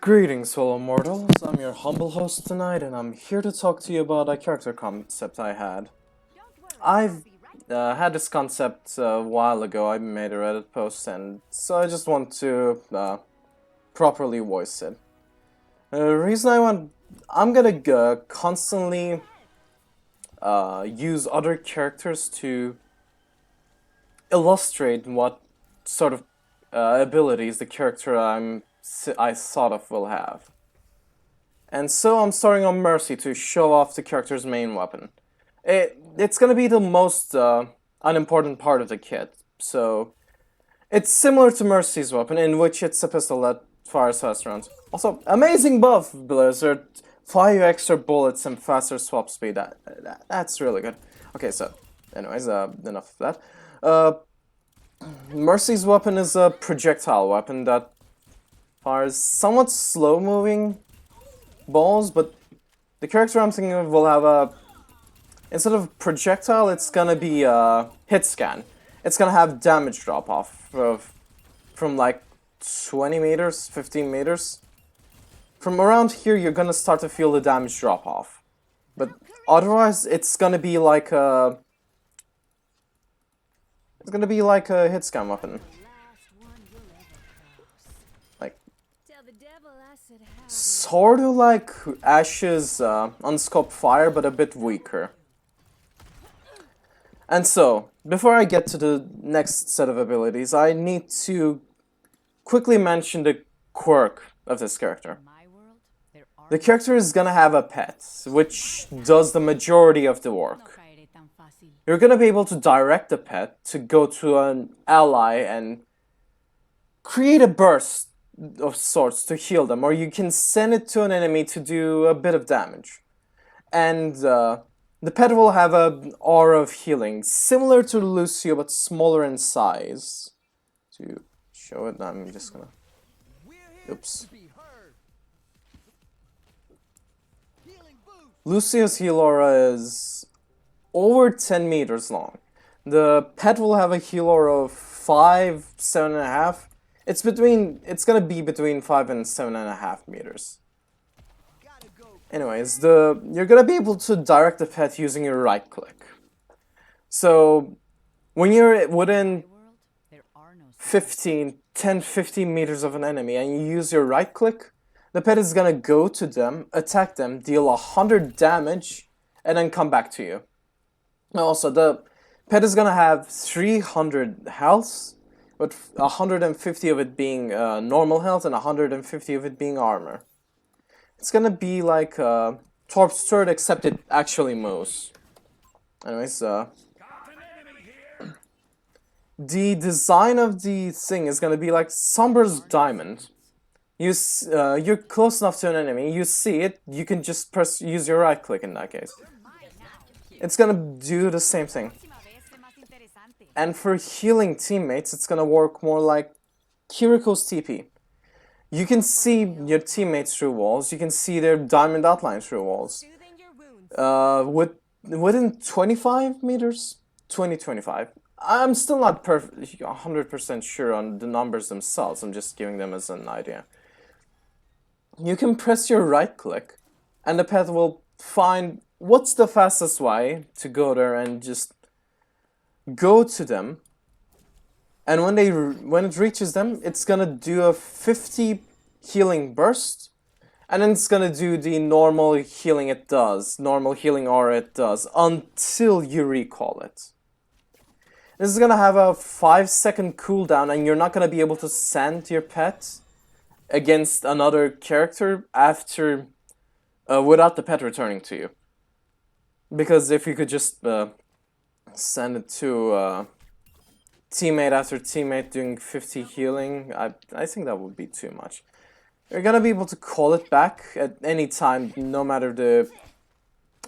Greetings, fellow mortals. I'm your humble host tonight, and I'm here to talk to you about a character concept I had. I've had this concept a while ago. I made a Reddit post, and so I just want to properly voice it. The reason I'm gonna constantly use other characters to illustrate what sort of abilities the character I sort of will have. And so I'm starting on Mercy to show off the character's main weapon. It's gonna be the most unimportant part of the kit, so it's similar to Mercy's weapon, in which it's a pistol that fires fast rounds. Also, amazing buff, Blizzard! 5 extra bullets and faster swap speed. That's really good. Okay, so, anyways, enough of that. Mercy's weapon is a projectile weapon that fires somewhat slow-moving balls, but the character I'm thinking of will have instead of projectile, it's gonna be a hit scan. It's gonna have damage drop off from like 20 meters, 15 meters. From around here, you're gonna start to feel the damage drop off. But otherwise, it's gonna be like a hit scan weapon. Sort of like Ash's unscoped fire, but a bit weaker. And so, before I get to the next set of abilities, I need to quickly mention the quirk of this character. The character is gonna have a pet, which does the majority of the work. You're gonna be able to direct the pet to go to an ally and create a burst of sorts to heal them, or you can send it to an enemy to do a bit of damage. And the pet will have an aura of healing, similar to Lucio but smaller in size. To show it, I'm just gonna... Oops. Lucio's heal aura is over 10 meters long. The pet will have a heal aura of 5, 7.5. It's gonna be between 5 and 7.5 meters. Anyways, you're gonna be able to direct the pet using your right click. So, when you're within 10-15 meters of an enemy and you use your right click, the pet is gonna go to them, attack them, deal 100 damage, and then come back to you. Also, the pet is gonna have 300 health, with 150 of it being normal health and 150 of it being armor. It's gonna be like Torp's turret, except it actually moves. Anyways, the design of the thing is gonna be like Sombra's diamond. You're close enough to an enemy, you see it, you can just use your right click in that case. It's gonna do the same thing. And for healing teammates, it's gonna work more like Kiriko's TP. You can see your teammates through walls, you can see their diamond outline through walls. Within 25 meters? 20-25. I'm still not 100% sure on the numbers themselves, I'm just giving them as an idea. You can press your right click, and the pet will find what's the fastest way to go there and just go to them, and when it reaches them, it's gonna do a 50 healing burst, and then it's gonna do the normal healing aura it does, until you recall it. This is gonna have a 5-second cooldown, and you're not gonna be able to send your pet against another character after, without the pet returning to you. Because if you could just send it to teammate after teammate doing 50 healing, I think that would be too much. You're gonna be able to call it back at any time, no matter the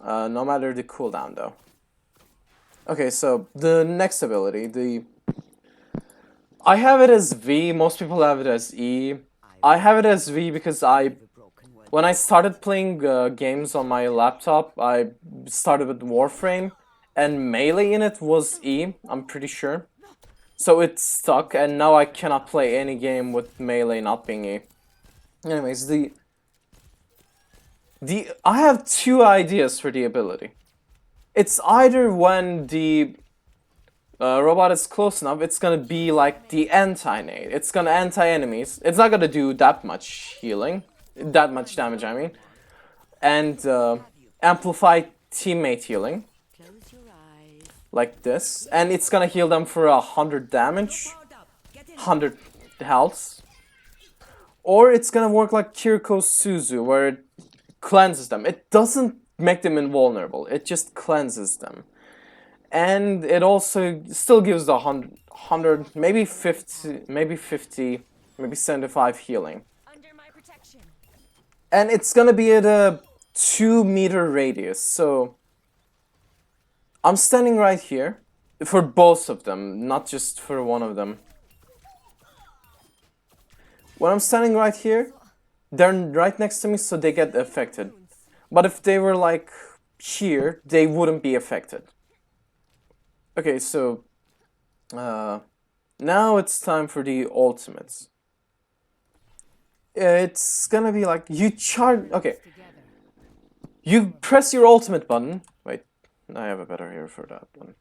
cooldown though. Okay, so the next ability, I have it as V, most people have it as E. I have it as V because when I started playing games on my laptop, I started with Warframe, and melee in it was E, I'm pretty sure. So it stuck, and now I cannot play any game with melee not being E. Anyways, I have two ideas for the ability. It's either when the robot is close enough, it's gonna be like the anti-nade. It's gonna anti-enemies. It's not gonna do that much healing, that much damage, I mean. And amplify teammate healing. Like this. And it's gonna heal them for 100 damage. 100 health. Or it's gonna work like Kiriko's Suzu, where it cleanses them. It doesn't make them invulnerable, it just cleanses them. And it also still gives the 100, maybe 50, maybe 75 healing. And it's gonna be at a 2-meter radius, so I'm standing right here for both of them, not just for one of them. When I'm standing right here, they're right next to me, so they get affected. But if they were like here, they wouldn't be affected. Okay, so now it's time for the ultimates. It's gonna be like you charge. Okay, you press your ultimate button. Wait, I have a better here for that one.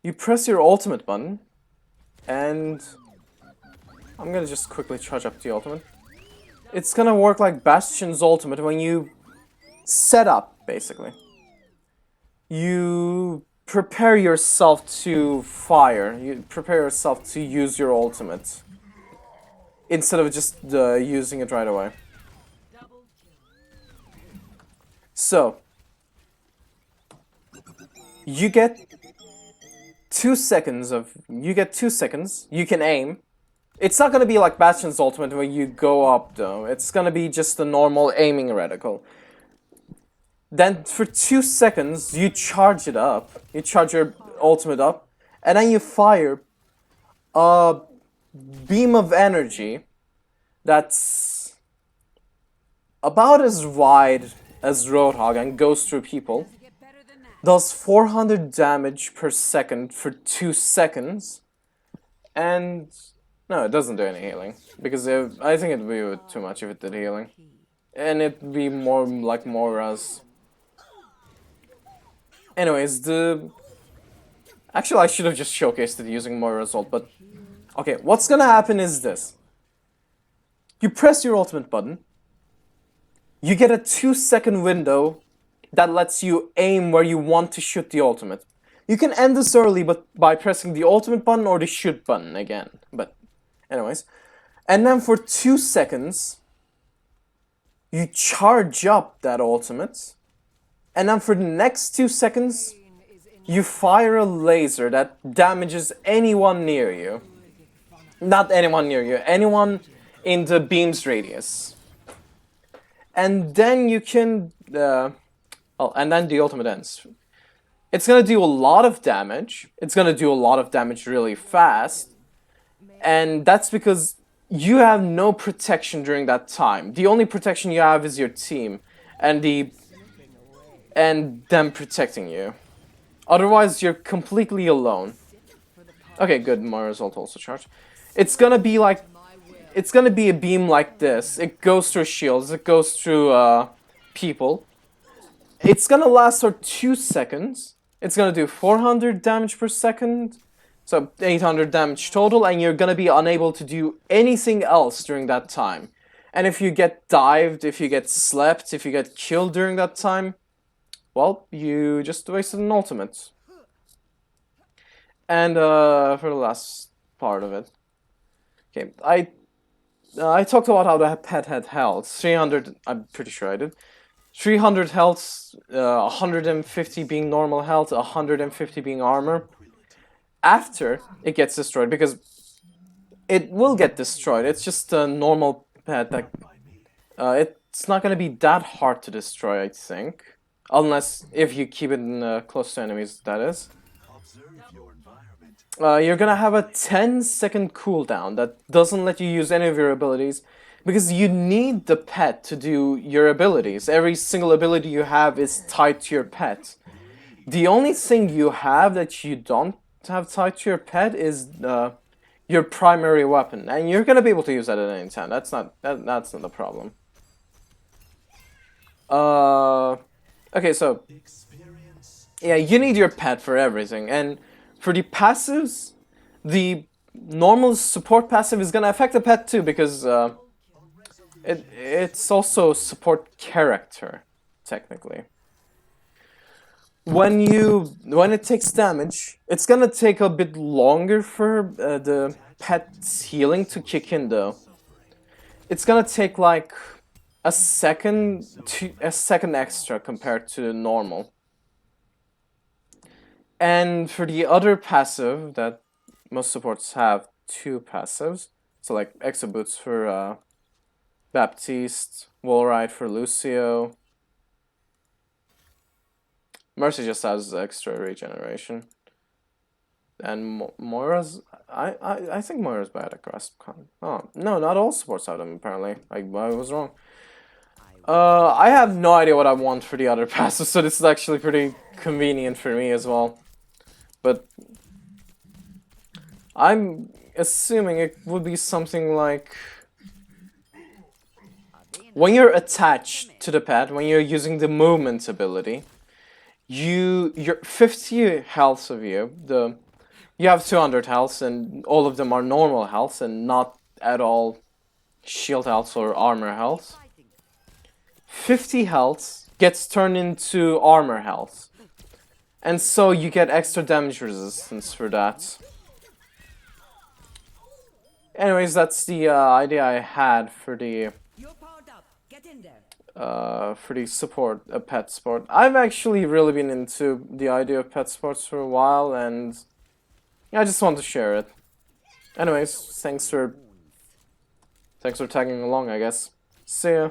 You press your ultimate button, and I'm gonna just quickly charge up the ultimate. It's gonna work like Bastion's ultimate when you set up, basically. You prepare yourself to fire. You prepare yourself to use your ultimate. Instead of just using it right away. So, you get 2 seconds of... You get 2 seconds. You can aim. It's not gonna be like Bastion's ultimate where you go up though. It's gonna be just a normal aiming reticle. Then for 2 seconds you charge it up. You charge your ultimate up. And then you fire a beam of energy that's about as wide as Roadhog and goes through people. Does 400 damage per second for 2 seconds. And... no, it doesn't do any healing, because I think it'd be too much if it did healing. And it'd be more like Moira's. Anyways, actually I should have just showcased it using Moira's ult, but... okay, what's gonna happen is this. You press your ultimate button. You get a 2-second window that lets you aim where you want to shoot the ultimate. You can end this early but by pressing the ultimate button or the shoot button again, but... anyways, and then for 2 seconds, you charge up that ultimate, and then for the next 2 seconds, you fire a laser that damages anyone near you. Not anyone near you, anyone in the beam's radius. And then you can, oh, and then the ultimate ends. It's gonna do a lot of damage. It's gonna do a lot of damage really fast. And that's because you have no protection during that time. The only protection you have is your team and them protecting you. Otherwise, you're completely alone. Okay, good. Moira's ult also charged. It's gonna be like... it's gonna be a beam like this. It goes through shields. It goes through people. It's gonna last for 2 seconds. It's gonna do 400 damage per second. So 800 damage total, and you're gonna be unable to do anything else during that time. And if you get dived, if you get slept, if you get killed during that time, well, you just wasted an ultimate. And for the last part of it, okay, I talked about how the pet had health. 300, I'm pretty sure I did. 300 health, 150 being normal health, 150 being armor. After it gets destroyed, because it will get destroyed. It's just a normal pet that it's not gonna be that hard to destroy, I think, unless if you keep it close to enemies. That is. You're gonna have a 10-second cooldown that doesn't let you use any of your abilities, because you need the pet to do your abilities. Every single ability you have is tied to your pet. The only thing you have that you don't have tied to your pet is your primary weapon, and you're gonna be able to use that at any time. That's not a problem. Okay, so yeah, you need your pet for everything, and for the passives, the normal support passive is gonna affect the pet too, because it's also support character, technically. When it takes damage, it's gonna take a bit longer for the pet's healing to kick in, though. It's gonna take like a second extra compared to normal. And for the other passive that most supports have two passives, so like Exo Boots for Baptiste, Wallride for Lucio. Mercy just has extra regeneration. And Moira's, I think Moira's bad at Grasp Con. Oh, no, not all supports have them, apparently. I was wrong. I have no idea what I want for the other passive, so this is actually pretty convenient for me as well. But I'm assuming it would be something like when you're attached to the pet, when you're using the movement ability, your 50 health of you have 200 health, and all of them are normal health and not at all shield health or armor health. 50 health gets turned into armor health, and so you get extra damage resistance for that. Anyways, that's the idea I had for the support, pet sport. I've actually really been into the idea of pet sports for a while, and I just want to share it. Anyways, thanks for tagging along, I guess. See ya.